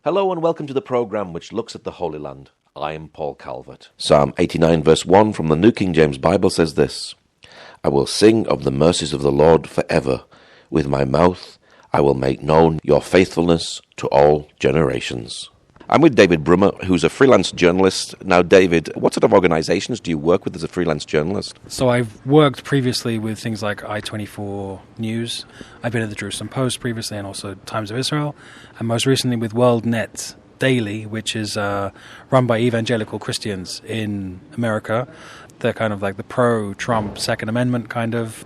Hello and welcome to the programme which looks at the Holy Land. I am Paul Calvert. Psalm 89 verse 1 from the New King James Bible says this: I will sing of the mercies of the Lord forever. With my mouth I will make known your faithfulness to all generations. I'm with David Brummer, who's a freelance journalist. Now, David, what sort of organisations do you work with as a freelance journalist? So I've worked previously with things like I-24 News. I've been at the Jerusalem Post previously and also Times of Israel. And most recently with WorldNet Daily, which is run by evangelical Christians in America. They're kind of like the pro-Trump Second Amendment kind of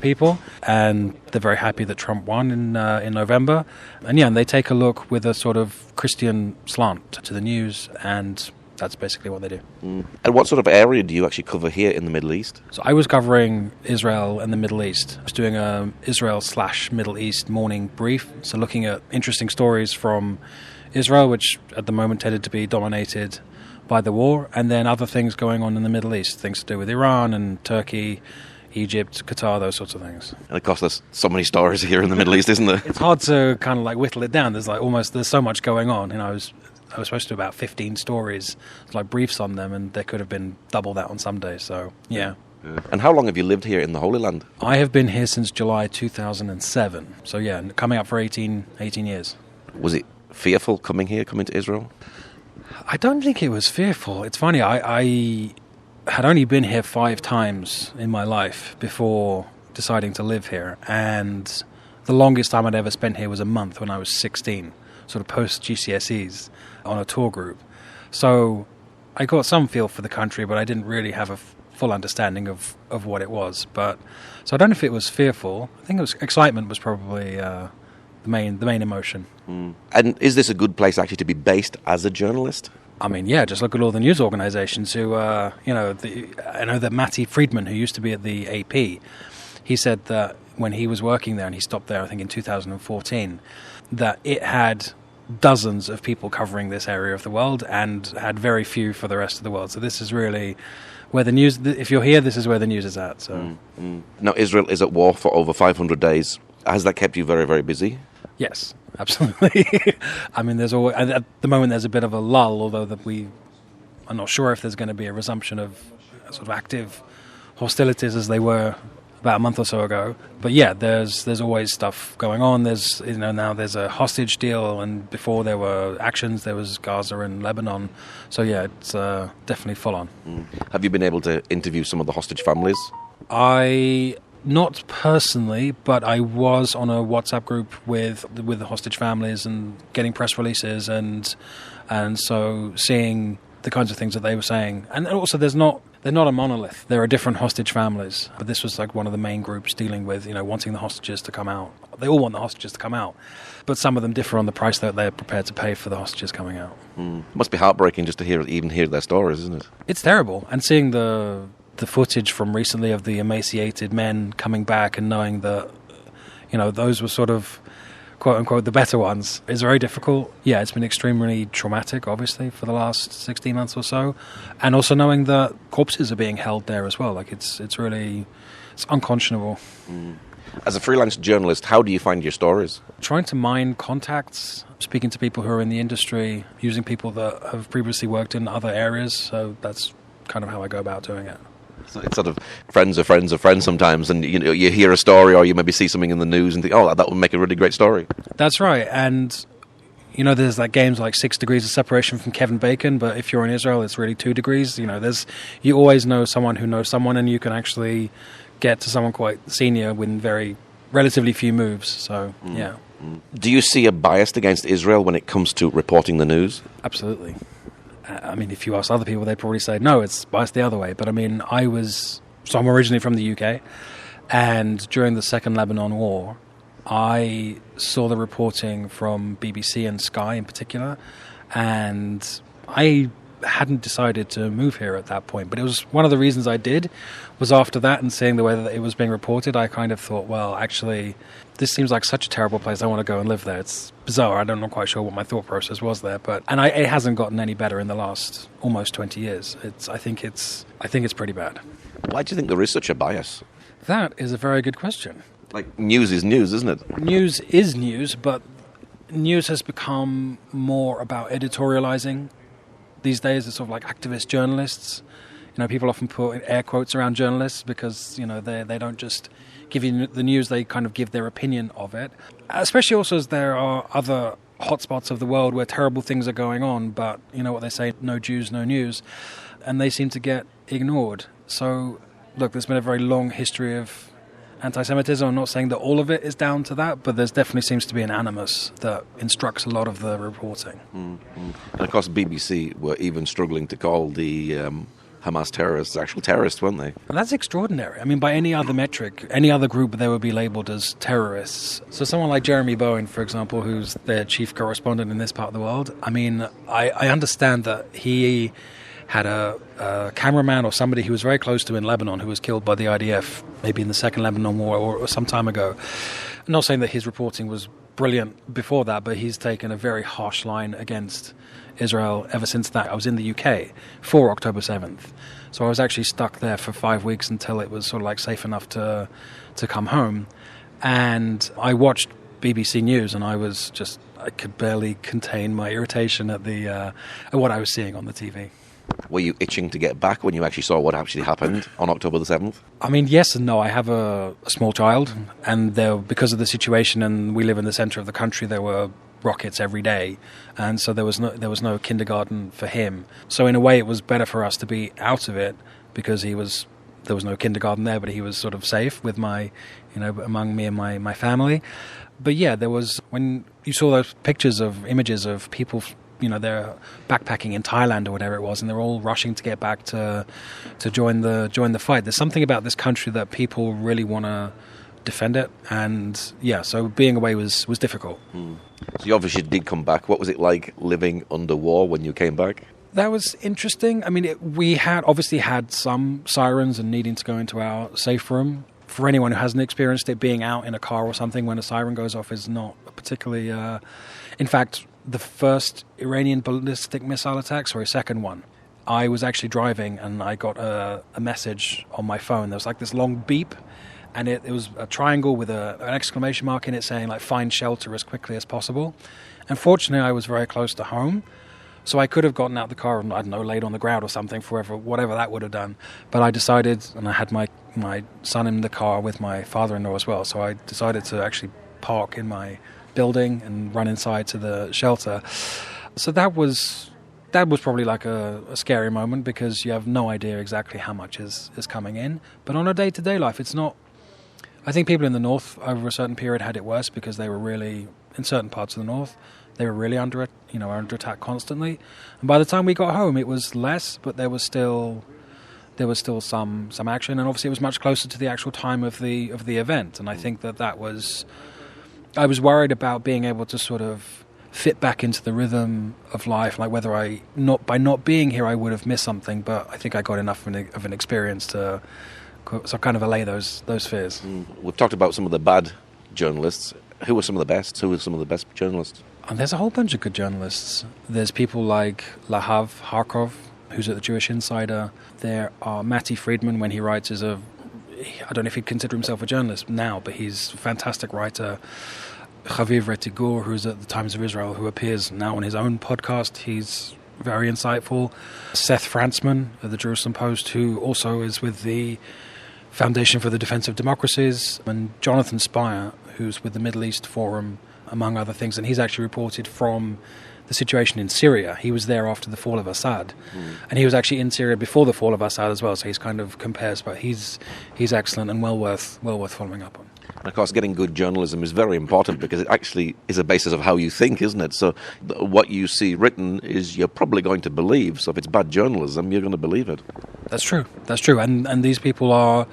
people, and they're very happy that Trump won in November. And they take a look with a sort of Christian slant to the news, and that's basically what they do. And what sort of area do you actually cover here in the Middle East? So I was covering Israel and the Middle East. I was doing a Israel/Middle East morning brief, so looking at interesting stories from Israel, which at the moment tended to be dominated by the war, and then other things going on in the Middle East, things to do with Iran and Turkey, Egypt, Qatar, those sorts of things. And of course there's so many stories here in the Middle East, isn't there? It's hard to kind of like whittle it down. There's so much going on. I was supposed to do about 15 stories, like briefs on them, and there could have been double that on some days, so yeah. And how long have you lived here in the Holy Land? I have been here since July 2007, so coming up for 18 years. Was it fearful coming to Israel? I don't think it was fearful. It's funny, I had only been here 5 times in my life before deciding to live here, and the longest time I'd ever spent here was a month when I was 16, sort of post-GCSEs on a tour group. So I got some feel for the country, but I didn't really have a full understanding of what it was. So I don't know if it was fearful. I think excitement was probably the main emotion. And is this a good place actually to be based as a journalist? I mean, just look at all the news organizations who, I know that Matty Friedman, who used to be at the AP, he said that when he was working there, and he stopped there, I think in 2014, that it had dozens of people covering this area of the world and had very few for the rest of the world. So this is really where the news, if you're here, this is where the news is at. So. Now, Israel is at war for over 500 days. Has that kept you very, very busy? Yes, absolutely. I mean, at the moment there's a bit of a lull, although I'm not sure if there's going to be a resumption of sort of active hostilities as they were about a month or so ago. But there's always stuff going on. There's now there's a hostage deal, and before there were actions, there was Gaza and Lebanon. So it's definitely full on. Have you been able to interview some of the hostage families? Not personally, but I was on a WhatsApp group with the hostage families and getting press releases and so seeing the kinds of things that they were saying. And also they're not a monolith. There are different hostage families, but this was like one of the main groups dealing with, wanting the hostages to come out. They all want the hostages to come out, but some of them differ on the price that they're prepared to pay for the hostages coming out. Must be heartbreaking just to hear their stories, isn't it? It's terrible. And seeing the footage from recently of the emaciated men coming back and knowing that, those were sort of, quote-unquote, the better ones is very difficult. Yeah, it's been extremely traumatic, obviously, for the last 16 months or so. And also knowing that corpses are being held there as well. Like, it's unconscionable. As a freelance journalist, how do you find your stories? Trying to mine contacts, speaking to people who are in the industry, using people that have previously worked in other areas. So that's kind of how I go about doing it. So it's sort of friends of friends of friends sometimes, and you hear a story or you maybe see something in the news and think, that would make a really great story. That's right, and there's like games like 6 degrees of separation from Kevin Bacon, but if you're in Israel, it's really 2 degrees. You always know someone who knows someone, and you can actually get to someone quite senior with relatively few moves. So yeah. Do you see a bias against Israel when it comes to reporting the news? Absolutely. I mean, if you ask other people, they'd probably say, no, it's biased the other way. But I mean, I'm originally from the UK, and during the Second Lebanon War, I saw the reporting from BBC and Sky in particular, and I hadn't decided to move here at that point. But it was one of the reasons I did, was after that and seeing the way that it was being reported, I kind of thought, well, actually, this seems like such a terrible place. I want to go and live there. It's bizarre. I'm not quite sure what my thought process was there, it hasn't gotten any better in the last almost 20 years. I think it's pretty bad. Why do you think there is such a bias? That is a very good question. Like, news is news, isn't it? News is news, but news has become more about editorializing these days. It's sort of like activist journalists. People often put air quotes around journalists because, they don't just give you the news, they kind of give their opinion of it. Especially also as there are other hotspots of the world where terrible things are going on, but what they say, no Jews, no news, and they seem to get ignored. So, look, there's been a very long history of anti-Semitism. I'm not saying that all of it is down to that, but there definitely seems to be an animus that instructs a lot of the reporting. Mm-hmm. And of course, BBC were even struggling to call the Hamas terrorists actual terrorists, weren't they? And that's extraordinary. I mean, by any other metric, any other group, they would be labelled as terrorists. So someone like Jeremy Bowen, for example, who's their chief correspondent in this part of the world, I mean, I understand that he had a cameraman or somebody he was very close to in Lebanon who was killed by the IDF, maybe in the Second Lebanon War or some time ago. I'm not saying that his reporting was brilliant before that, but he's taken a very harsh line against Israel ever since that. I was in the UK for October 7th, so I was actually stuck there for 5 weeks until it was sort of like safe enough to come home. And I watched BBC News, and I could barely contain my irritation at what I was seeing on the TV. Were you itching to get back when you actually saw what actually happened on October the 7th? I mean, yes and no. I have a small child, and because of the situation, and we live in the centre of the country, there were rockets every day, and so there was no kindergarten for him. So in a way, it was better for us to be out of it because there was no kindergarten there, but he was sort of safe with among me and my family. But yeah, there was, when you saw those images of people, they're backpacking in Thailand or whatever it was, and they're all rushing to get back to join the fight. There's something about this country that people really want to defend it, and yeah, so being away was difficult. So you obviously did come back. What was it like living under war when you came back? That was interesting. I mean, we had some sirens and needing to go into our safe room. For anyone who hasn't experienced it, being out in a car or something when a siren goes off is not particularly... in fact, the first Iranian ballistic missile attack, second one, I was actually driving and I got a message on my phone. There was like this long beep, and it was a triangle with an exclamation mark in it saying, like, find shelter as quickly as possible. Unfortunately, I was very close to home, so I could have gotten out the car and, I don't know, laid on the ground or something, whatever that would have done. But I decided, and I had my son in the car with my father-in-law as well, so I decided to actually park in my building and run inside to the shelter. So that was probably like a scary moment because you have no idea exactly how much is coming in. But on a day-to-day life, it's not... I think people in the north over a certain period had it worse because they were really, in certain parts of the north, they were really under attack constantly. And by the time we got home, it was less, but there was still some action, and obviously it was much closer to the actual time of the event. And I think that was... I was worried about being able to sort of fit back into the rhythm of life, like whether by not being here I would have missed something, but I think I got enough of an experience to kind of allay those fears. We've talked about some of the bad journalists. Who were some of the best? Who were some of the best journalists? And there's a whole bunch of good journalists. There's people like Lahav Harkov, who's at the Jewish Insider. There are Matty Friedman, when he writes, I don't know if he'd consider himself a journalist now, but he's a fantastic writer. Chaviv Retigur, who's at the Times of Israel, who appears now on his own podcast. He's very insightful. Seth Frantzman at the Jerusalem Post, who also is with the Foundation for the Defense of Democracies. And Jonathan Spire, who's with the Middle East Forum, among other things. And he's actually reported from the situation in Syria. He was there after the fall of Assad, and he was actually in Syria before the fall of Assad as well. So he's kind of compares, but he's excellent and well worth following up on. And of course, getting good journalism is very important because it actually is a basis of how you think, isn't it? So what you see written is you're probably going to believe. So if it's bad journalism, you're going to believe it. That's true. And these people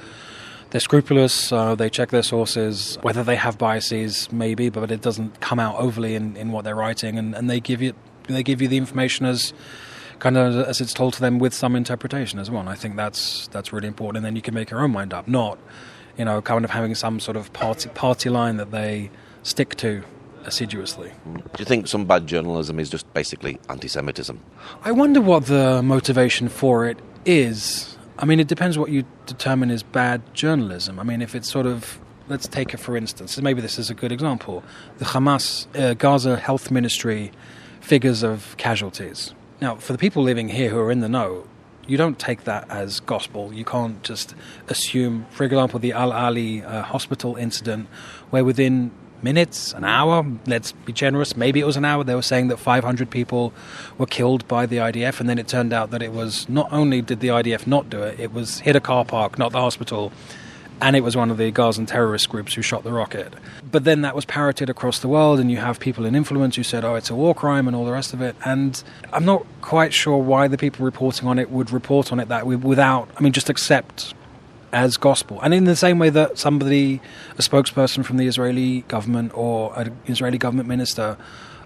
they're scrupulous, they check their sources, whether they have biases, maybe, but it doesn't come out overly in what they're writing, and they give you the information as kind of as it's told to them with some interpretation as well. And I think that's really important, and then you can make your own mind up, not, kind of having some sort of party line that they stick to assiduously. Do you think some bad journalism is just basically anti-Semitism? I wonder what the motivation for it is. I mean, it depends what you determine as bad journalism. I mean, if it's sort of let's take it for instance. Maybe this is a good example. The Hamas, Gaza Health Ministry figures of casualties. Now, for the people living here who are in the know, you don't take that as gospel. You can't just assume, for example, the Al-Ali hospital incident, where within minutes, an hour, let's be generous, maybe it was an hour, they were saying that 500 people were killed by the IDF, and then it turned out that it was, not only did the IDF not do it, it was hit a car park, not the hospital, and it was one of the Gazan terrorist groups who shot the rocket. But then that was parroted across the world, and you have people in influence who said, oh, it's a war crime and all the rest of it. And I'm not quite sure why the people reporting on it would report on it that way without, just accept as gospel. And in the same way that somebody, a spokesperson from the Israeli government or an Israeli government minister,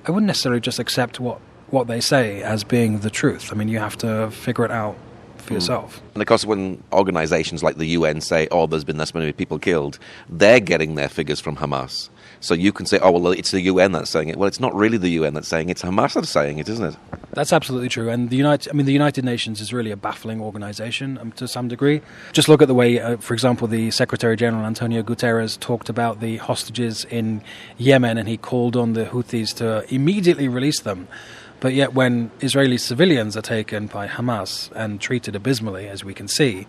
I wouldn't necessarily just accept what they say as being the truth. You have to figure it out for yourself. And of course, when organizations like the UN say, oh, there's been this many people killed, they're getting their figures from Hamas. So you can say, oh, well, it's the UN that's saying it. Well, it's not really the UN that's saying it. It's Hamas that's saying it, isn't it? That's absolutely true. And the United Nations is really a baffling organization to some degree. Just look at the way, for example, the Secretary General Antonio Guterres talked about the hostages in Yemen, and he called on the Houthis to immediately release them. But yet when Israeli civilians are taken by Hamas and treated abysmally, as we can see,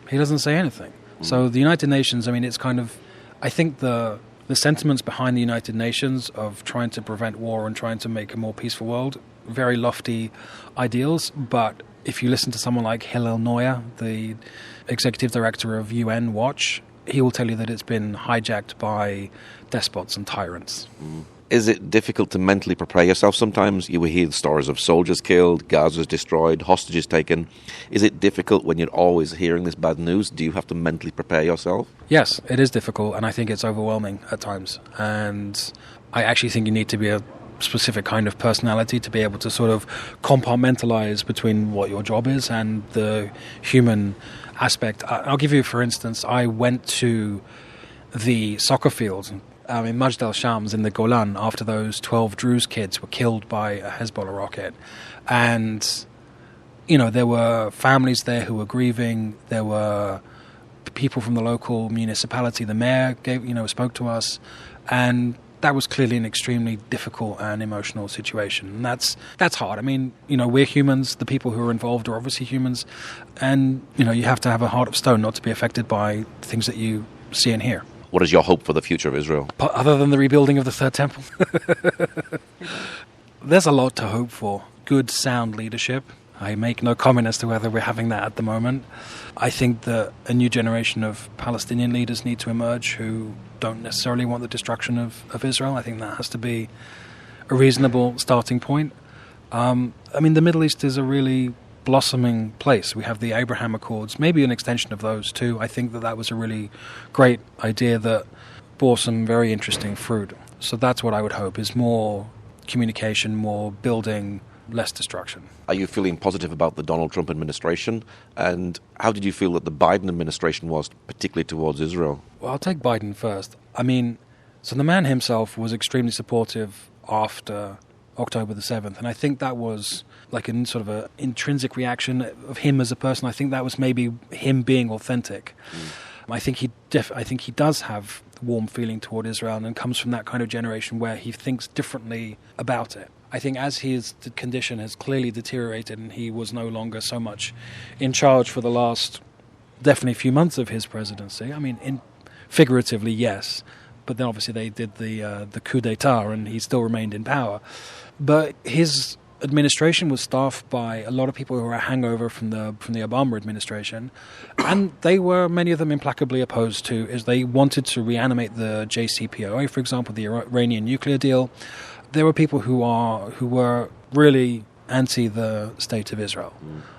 he doesn't say anything. So the United Nations, it's kind of, I think the sentiments behind the United Nations of trying to prevent war and trying to make a more peaceful world, very lofty ideals. But if you listen to someone like Hillel Neuer, the executive director of UN Watch, he will tell you that it's been hijacked by despots and tyrants. Is it difficult to mentally prepare yourself sometimes? You will hear the stories of soldiers killed, Gaza's destroyed, hostages taken. Is it difficult when you're always hearing this bad news? Do you have to mentally prepare yourself? Yes, it is difficult, and I think it's overwhelming at times. And I actually think you need to be a specific kind of personality to be able to sort of compartmentalize between what your job is and the human aspect. I'll give you, for instance, I went to the soccer field in Majd al-Shams in the Golan after those 12 Druze kids were killed by a Hezbollah rocket. And, there were families there who were grieving. There were people from the local municipality. The mayor spoke to us. And that was clearly an extremely difficult and emotional situation. And that's hard. We're humans. The people who are involved are obviously humans. And, you have to have a heart of stone not to be affected by things that you see and hear. What is your hope for the future of Israel? Other than the rebuilding of the Third Temple? There's a lot to hope for. Good, sound leadership. I make no comment as to whether we're having that at the moment. I think that a new generation of Palestinian leaders need to emerge who don't necessarily want the destruction of Israel. I think that has to be a reasonable starting point. The Middle East is a really blossoming place. We have the Abraham Accords, maybe an extension of those too. I think that was a really great idea that bore some very interesting fruit. So that's what I would hope, is more communication, more building, less destruction. Are you feeling positive about the Donald Trump administration? And how did you feel that the Biden administration was, particularly towards Israel? Well, I'll take Biden first. So the man himself was extremely supportive after October the 7th, and I think that was like a sort of an intrinsic reaction of him as a person. I think that was maybe him being authentic. I think he does have warm feeling toward Israel and comes from that kind of generation where he thinks differently about it. I think as his condition has clearly deteriorated and he was no longer so much in charge for the last definitely few months of his presidency. Figuratively, yes, but then obviously they did the coup d'etat and he still remained in power. But his administration was staffed by a lot of people who were a hangover from the Obama administration, and they were, many of them, implacably opposed to, as they wanted to reanimate the JCPOA, for example, the Iranian nuclear deal. There were people who were really anti the state of Israel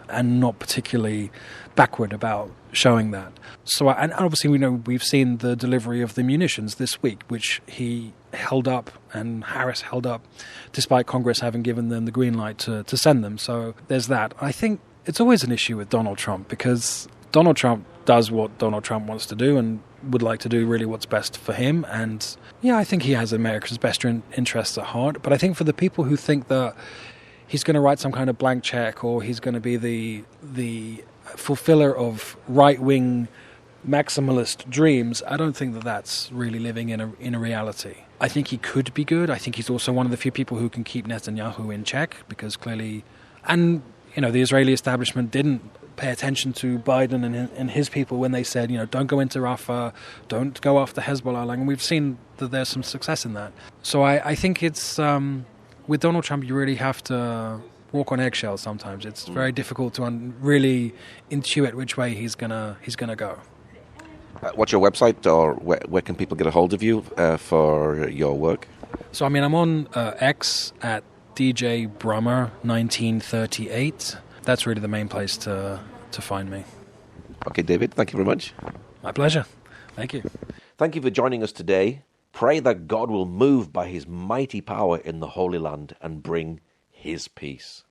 and not particularly backward about showing that. So, and obviously we've seen the delivery of the munitions this week, which he held up and Harris held up, despite Congress having given them the green light to send them. So there's that. I think it's always an issue with Donald Trump because Donald Trump does what Donald Trump wants to do and would like to do really what's best for him. And yeah, I think he has America's best interests at heart. But I think for the people who think that he's going to write some kind of blank check or he's going to be the fulfiller of right-wing maximalist dreams, I don't think that that's really living in a reality. I think he could be good. I think he's also one of the few people who can keep Netanyahu in check, because clearly, and the Israeli establishment didn't pay attention to Biden and his people when they said, don't go into Rafah, don't go after Hezbollah, and we've seen that there's some success in that. So I think it's with Donald Trump, you really have to walk on eggshells sometimes. It's very difficult to really intuit which way he's gonna go. What's your website, or where can people get a hold of you for your work? So, I'm on X at DJ Brummer 1938. That's really the main place to find me. Okay, David, thank you very much. My pleasure. Thank you. Thank you for joining us today. Pray that God will move by his mighty power in the Holy Land and bring his peace.